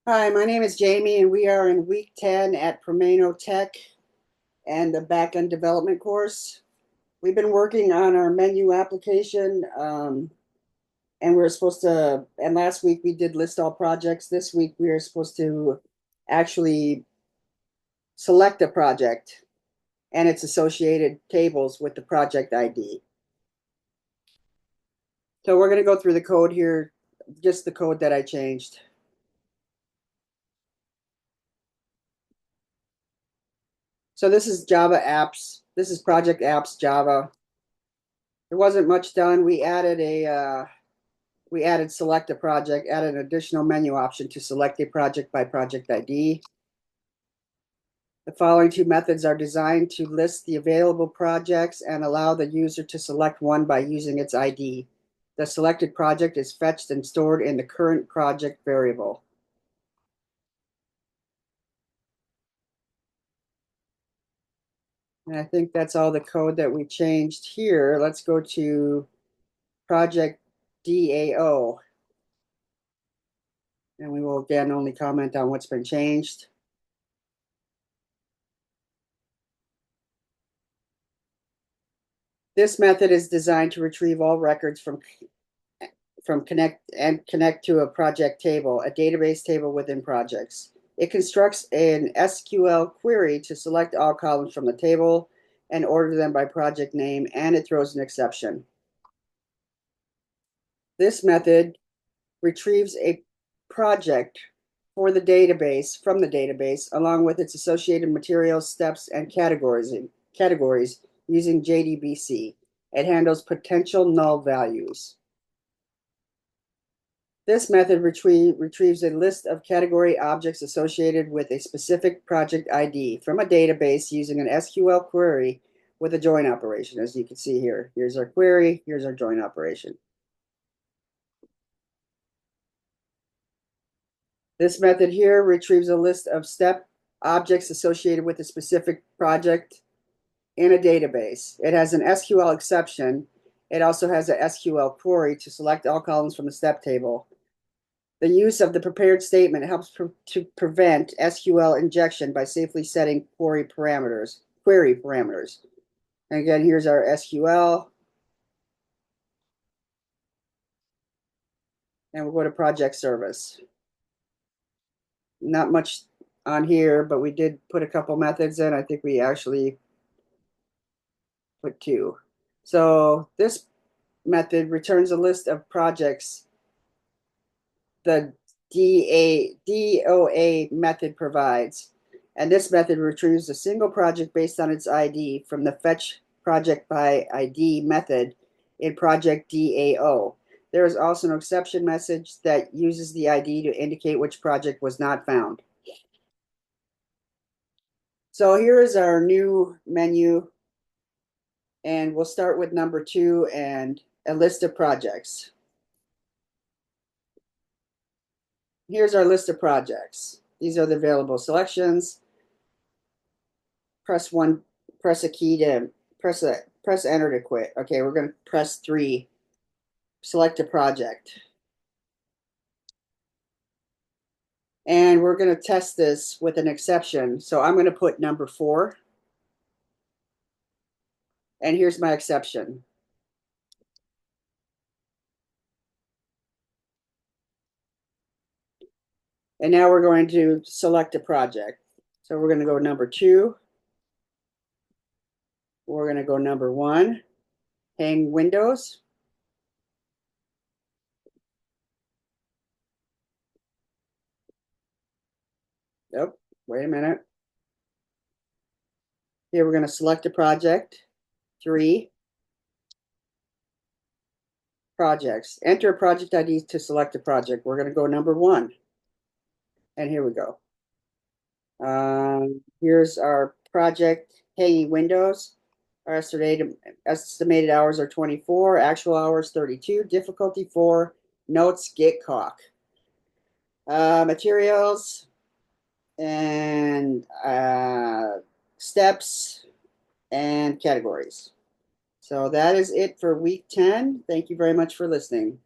Hi, my name is Jamie, and we are in week 10 at Promeno Tech and the backend development course. We've been working on our menu application, and we're supposed to, and last week we did list all projects. This week we are supposed to actually select a project and its associated tables with the project ID. So we're going to go through the code here, just the code that I changed. So this is Java apps. This is project apps Java. There wasn't much done. We added select a project, added an additional menu option to select a project by project ID. The following two methods are designed to list the available projects and allow the user to select one by using its ID. The selected project is fetched and stored in the current project variable. And I think that's all the code that we changed here. Let's go to project DAO. And we will again only comment on what's been changed. This method is designed to retrieve all records from connect to a project table, a database table within projects. It constructs an SQL query to select all columns from the table and order them by project name, and it throws an exception. This method retrieves a project for the database from the database, along with its associated materials, steps, and categories using JDBC. It handles potential null values. This method retrieves a list of category objects associated with a specific project ID from a database using an SQL query with a join operation, as you can see here. Here's our query, here's our join operation. This method here retrieves a list of step objects associated with a specific project in a database. It has an SQL exception. It also has a SQL query to select all columns from the step table. The use of the prepared statement helps to prevent SQL injection by safely setting query parameters. And again, here's our SQL. And we'll go to project service. Not much on here, but we did put a couple methods in. I think we actually put two. So this method returns a list of projects the DOA method provides. And this method retrieves a single project based on its ID from the fetch project by ID method in project DAO. There is also an exception message that uses the ID to indicate which project was not found. So here is our new menu, and we'll start with number 2 and a list of projects. Here's our list of projects. These are the available selections. Press a key to press enter to quit. Okay, we're going to press 3, select a project. And we're going to test this with an exception. So I'm going to put number 4. And here's my exception. And now we're going to select a project. So we're going to go number 2. We're going to go number 1, hang windows. Oh, wait a minute. Here we're going to select a project. 3, projects. Enter a project ID to select a project. We're going to go number 1. And here we go. Here's our project hanging windows. Our estimated hours are 24, actual hours 32, difficulty 4, notes get caulk. Materials and steps and categories. So that is it for week 10. Thank you very much for listening.